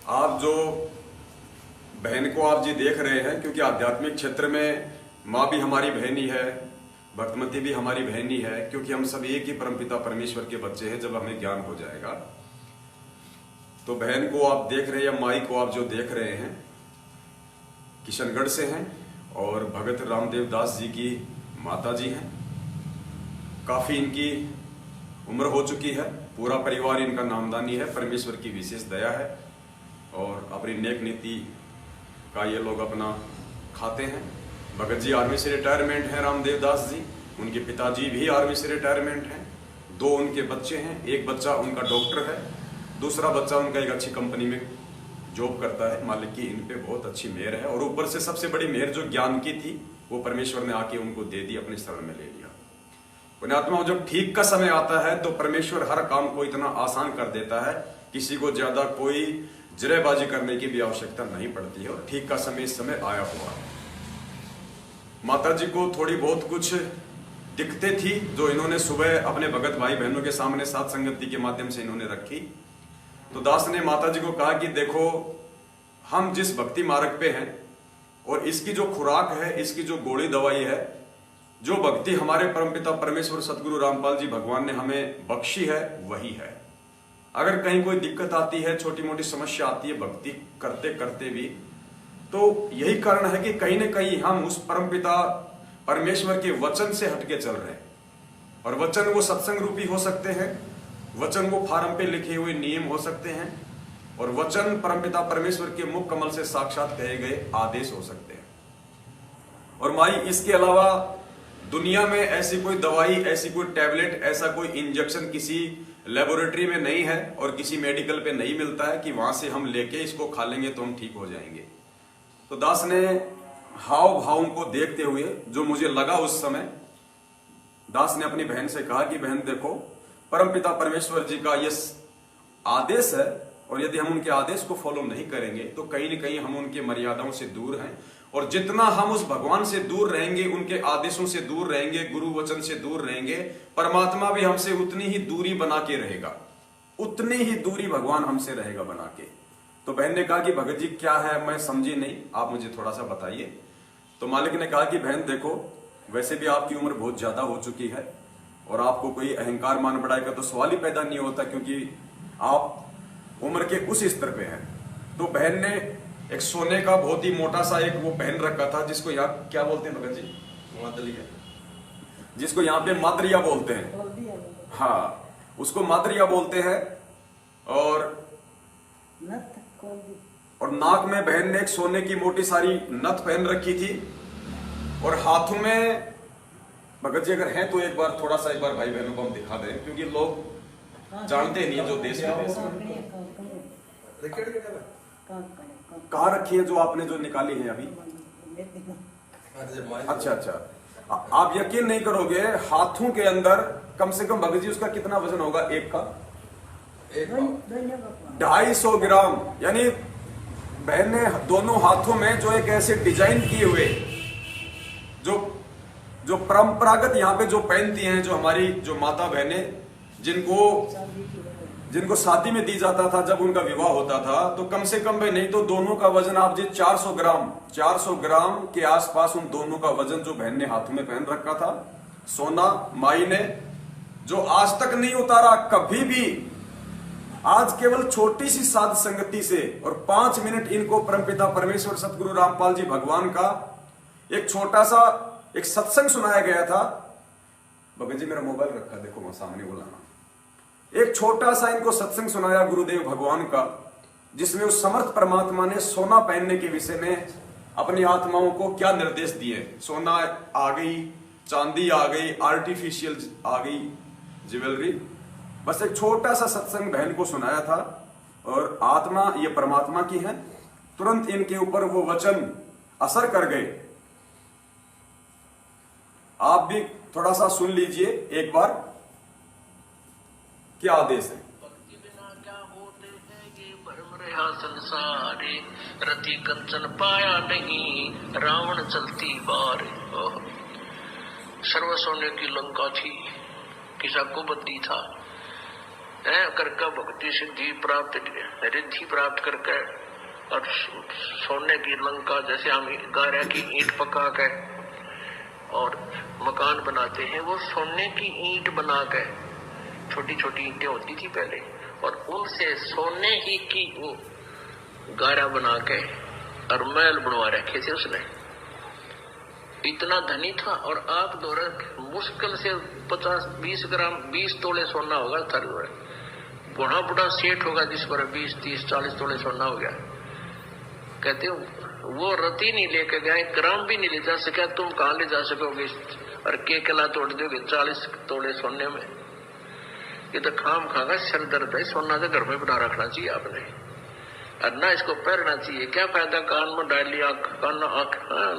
आप जो बहन को आप जी देख रहे हैं, क्योंकि आध्यात्मिक क्षेत्र में माँ भी हमारी बहन ही है, भक्तमती भी हमारी बहन ही है, क्योंकि हम सब एक ही परमपिता परमेश्वर के बच्चे हैं। जब हमें ज्ञान हो जाएगा तो बहन को आप देख रहे हैं या माई को आप जो देख रहे हैं किशनगढ़ से हैं और भगत रामदेव दास जी की माता जी हैं। काफी इनकी उम्र हो चुकी है, पूरा परिवार इनका नामदानी है, परमेश्वर की विशेष दया है और अपनी नेक नीति का ये लोग अपना खाते हैं। भगत जी आर्मी से रिटायरमेंट हैं, रामदेव दास जी, उनके पिताजी भी आर्मी से रिटायरमेंट हैं। 2 उनके बच्चे हैं, एक बच्चा उनका डॉक्टर है, दूसरा बच्चा उनका एक अच्छी कंपनी में जॉब करता है। मालिक की इन पे बहुत अच्छी मेहर है और ऊपर से सबसे बड़ी मेहर जो ज्ञान की थी वो परमेश्वर ने आके उनको दे दी, अपने शरण में ले लिया। पुण्यात्मा, जब ठीक का समय आता है तो परमेश्वर हर काम को इतना आसान कर देता है, किसी को ज्यादा कोई जरेबाजी करने की भी आवश्यकता नहीं पड़ती है और ठीक का समय इस समय आया हुआ है। माता जी को थोड़ी बहुत कुछ दिक्कतें थी जो इन्होंने सुबह अपने भगत भाई बहनों के सामने साथ संगति के माध्यम से इन्होंने रखी। तो दास ने माता जी को कहा कि देखो, हम जिस भक्ति मार्ग पे हैं और इसकी जो खुराक है, इसकी जो गोली दवाई है, जो भक्ति हमारे परमपिता परमेश्वर सतगुरु रामपाल जी भगवान ने हमें बख्शी है, वही है। अगर कहीं कोई दिक्कत आती है, छोटी मोटी समस्या आती है भक्ति करते करते भी, तो यही कारण है कि कहीं ना कहीं हम उस परमपिता परमेश्वर के वचन से हटके चल रहे हैं। और वचन वो सत्संग रूपी हो सकते हैं, वचन वो फार्म पे लिखे हुए नियम हो सकते हैं, और वचन परमपिता परमेश्वर के मुख कमल से साक्षात कहे गए आदेश हो सकते हैं। और माई, इसके अलावा दुनिया में ऐसी कोई दवाई, ऐसी कोई टैबलेट, ऐसा कोई इंजेक्शन किसी लेबोरेटरी में नहीं है और किसी मेडिकल पे नहीं मिलता है कि वहां से हम लेके इसको खा लेंगे तो हम ठीक हो जाएंगे। तो दास ने हाव भावों को देखते हुए जो मुझे लगा उस समय, दास ने अपनी बहन से कहा कि बहन देखो, परमपिता परमेश्वर जी का ये आदेश है और यदि हम उनके आदेश को फॉलो नहीं करेंगे तो कहीं ना कहीं हम उनके मर्यादाओं से दूर हैं। और जितना हम उस भगवान से दूर रहेंगे, उनके आदेशों से दूर रहेंगे, गुरु वचन से दूर रहेंगे, परमात्मा भी हमसे उतनी ही दूरी बना के रहेगा, उतनी ही दूरी भगवान हमसे रहेगा बना के। तो बहन ने कहा कि भगत जी क्या है, मैं समझी नहीं, आप मुझे थोड़ा सा बताइए। तो मालिक ने कहा कि बहन देखो, वैसे भी आपकी उम्र बहुत ज्यादा हो चुकी है और आपको कोई अहंकार मान बढ़ाई का तो सवाल ही पैदा नहीं होता, क्योंकि आप उम्र के उस स्तर पे हैं। तो बहन ने एक सोने का बहुत ही मोटा सा एक वो पहन रखा था, जिसको यहाँ क्या बोलते हैं भगत जी? मादरिया, जिसको यहाँ पे मादरिया बोलते हैं। हाँ, उसको मादरिया बोलते हैं। और नाक में बहन ने एक सोने की मोटी सारी नथ पहन रखी थी और हाथों में, भगत जी अगर हैं तो एक बार थोड़ा सा एक बार भाई बहनों को हम दिखा दें, क्योंकि लोग जानते नहीं जो देश विदेश में। कहाँ रखी है जो आपने जो निकाली है अभी? अच्छा अच्छा, आप यकीन नहीं करोगे, हाथों के अंदर कम से कम भगत जी उसका कितना वजन होगा? एक का 250 ग्राम। यानी बहन ने दोनों हाथों में जो एक ऐसे डिजाइन किए हुए, जो परंपरागत यहाँ पे जो पहनती हैं, जो हमारी जो माता बहनें जिनको शादी में दी जाता था, जब उनका विवाह होता था, तो कम से कम भाई नहीं तो दोनों का वजन आप जी 400 ग्राम के आसपास उन दोनों का वजन जो बहन ने हाथों में पहन रखा था, सोना माई ने जो आज तक नहीं उतारा कभी भी। आज केवल छोटी सी साध संगति से और 5 मिनट इनको परमपिता परमेश्वर सतगुरु रामपाल जी भगवान का एक छोटा सा एक सत्संग सुनाया गया था। भगत जी मेरा मोबाइल रखा, देखो वहां सामने बुलाना। एक छोटा सा इनको सत्संग सुनाया गुरुदेव भगवान का, जिसमें उस समर्थ परमात्मा ने सोना पहनने के विषय में अपनी आत्माओं को क्या निर्देश दिए। सोना आ गई, चांदी आ गई, आर्टिफिशियल आ गई ज्वेलरी, बस एक छोटा सा सत्संग बहन को सुनाया था। और आत्मा ये परमात्मा की है, तुरंत इनके ऊपर वो वचन असर कर गए। आप भी थोड़ा सा सुन लीजिए एक बार, क्या आदेश है। भक्ति बिना क्या होते हैं ये भ्रम रहा संसारे, रति कंचन पाया नहीं रावण चलती बार। सर्व सोने की लंका थी, किसा को बंदी था, करके भक्ति सिद्धि प्राप्त रिद्धि प्राप्त करके और सोने की लंका जैसे हम गारा की ईंट पका के और मकान बनाते हैं, वो सोने की ईंट बना के, छोटी छोटी ईंटें होती थी पहले, और उनसे सोने ही की वो गारा बना के और महल बनवा रखे थे उसने। इतना धनी था। और आप दौरा मुश्किल से 50-20 ग्राम 20 तोले सोना होगा थर बड़ा बड़ा सेठ होगा जिस पर 20-30-40 तोले सोना हो गया। कहते वो रति नहीं लेके गया, ग्राम भी नहीं ले जा सका, तुम कहां ले जा सकोगे और के कला तोड़ दोगे 40 तोले सोने में। ये तो खाम खागा सिर दर्द है, सोना तो घर में बना रखना चाहिए आपने, और ना इसको पहनना चाहिए। क्या फायदा, कान में डाल लिया,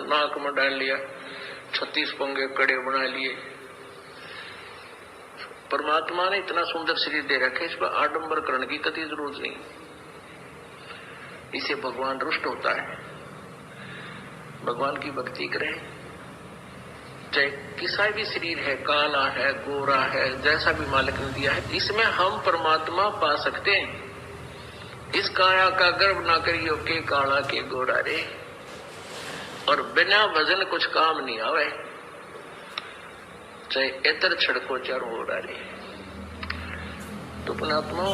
नाक में डाल लिया, 36 पंगे कड़े बना लिए। परमात्मा ने इतना सुंदर शरीर दे रखे, इस पर आडंबर करने की कतई जरूरत नहीं। इसे भगवान रुष्ट होता है। भगवान की भक्ति करें, चाहे किसा भी शरीर है, काला है, गोरा है, जैसा भी मालिक ने दिया है, इसमें हम परमात्मा पा सकते हैं। इस काया का गर्व ना करियो के काला के गोरा रे, और बिना वजन कुछ काम नहीं आवे, चाहे इतर छड़को चार हो रहे। तो परमात्मा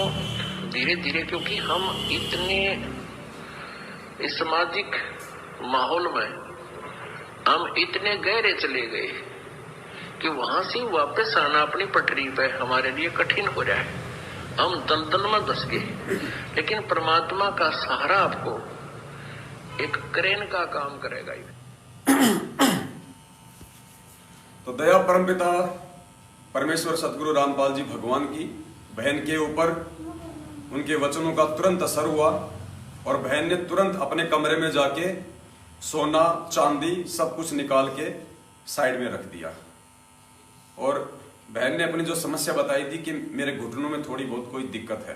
धीरे धीरे, क्योंकि हम इतने इस सामाजिक माहौल में हम इतने गहरे चले गए कि वहां से वापस आना अपनी पटरी पे हमारे लिए कठिन हो रहा है। हम दलदल में धस गए, लेकिन परमात्मा का सहारा आपको एक क्रेन का काम करेगा। तो दया परमपिता परमेश्वर सदगुरु रामपाल जी भगवान की बहन के ऊपर उनके वचनों का तुरंत असर हुआ, और बहन ने तुरंत अपने कमरे में जाके सोना चांदी सब कुछ निकाल के साइड में रख दिया। और बहन ने अपनी जो समस्या बताई थी कि मेरे घुटनों में थोड़ी बहुत कोई दिक्कत है,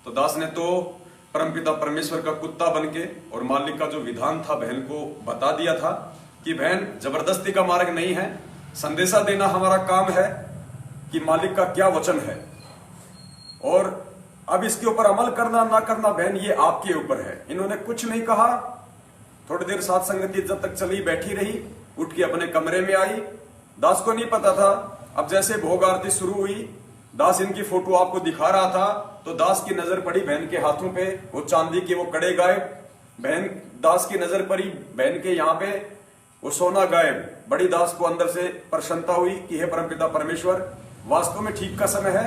तो दास ने तो परमपिता परमेश्वर का कुत्ता बनके और मालिक का जो विधान था बहन को बता दिया था कि बहन जबरदस्ती का मार्ग नहीं है, संदेशा देना हमारा काम है कि मालिक का क्या वचन है, और अब इसके ऊपर अमल करना ना करना बहन ये आपके ऊपर है। इन्होंने कुछ नहीं कहा। थोड़ी देर साथ संगति जब तक चली बैठी रही, उठ के अपने कमरे में आई। दास को नहीं पता था। अब जैसे भोग आरती शुरू हुई, दास इनकी फोटो आपको दिखा रहा था, तो दास की नजर पड़ी बहन के हाथों पे, वो चांदी के वो कड़े गायब। बहन दास की नजर पड़ी बहन के यहाँ पे, वो सोना गायब। बड़ी दास को अंदर से प्रसन्नता हुई कि हे परमपिता परमेश्वर, वास्तव में ठीक का समय है,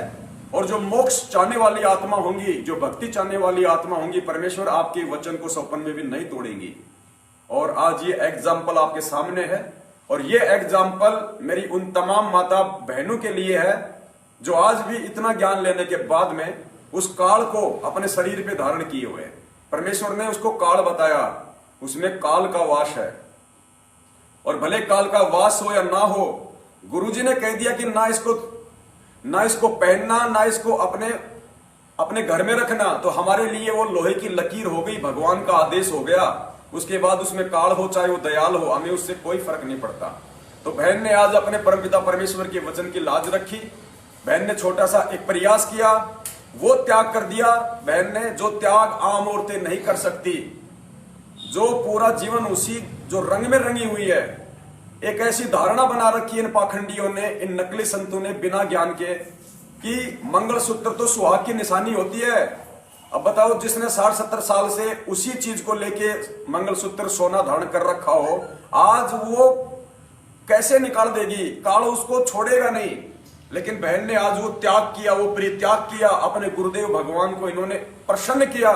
और जो मोक्ष चाहने वाली आत्मा होंगी, जो भक्ति चाहने वाली आत्मा होंगी, परमेश्वर आपके वचन को सौपन में भी नहीं तोड़ेंगी। और आज ये एग्जाम्पल आपके सामने है, और ये एग्जाम्पल मेरी उन तमाम माता बहनों के लिए है जो आज भी इतना ज्ञान लेने के बाद में उस काल को अपने शरीर पे धारण किए हुए हैं। परमेश्वर ने उसको काल बताया, उसमें काल का वास है, और भले काल का वास हो या ना हो, गुरुजी ने कह दिया कि ना इसको पहनना, ना इसको अपने घर में रखना, तो हमारे लिए वो लोहे की लकीर हो गई, भगवान का आदेश हो गया। उसके बाद उसमें काल हो चाहे वो दयाल हो, हमें उससे कोई फर्क नहीं पड़ता। तो बहन ने आज अपने परमपिता परमेश्वर के वचन की लाज रखी। बहन ने छोटा सा एक प्रयास किया, वो त्याग कर दिया बहन ने, जो त्याग आम औरतें नहीं कर सकती, जो पूरा जीवन उसी जो रंग में रंगी हुई है। एक ऐसी धारणा बना रखी है इन पाखंडियों ने, इन नकली संतों ने, बिना ज्ञान के, कि मंगलसूत्र तो सुहाग की निशानी होती है। अब बताओ, जिसने 60-70 साल से उसी चीज को लेके मंगलसूत्र सोना धारण कर रखा हो, आज वो कैसे निकाल देगी? काल उसको छोड़ेगा नहीं। लेकिन बहन ने आज वो त्याग किया, वो परित्याग किया, अपने गुरुदेव भगवान को इन्होंने प्रसन्न किया।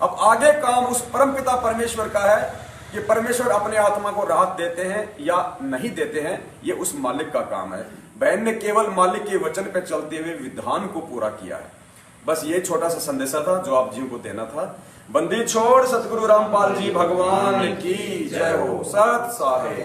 अब आगे काम उस परमपिता परमेश्वर का है कि परमेश्वर अपने आत्मा को राहत देते हैं या नहीं देते हैं, ये उस मालिक का काम है। बहन ने केवल मालिक के वचन पे चलते हुए विधान को पूरा किया है। बस ये छोटा सा संदेशा था जो आप जी को देना था। बंदी छोड़ सतगुरु रामपाल जी भगवान की जय हो। सत साहे।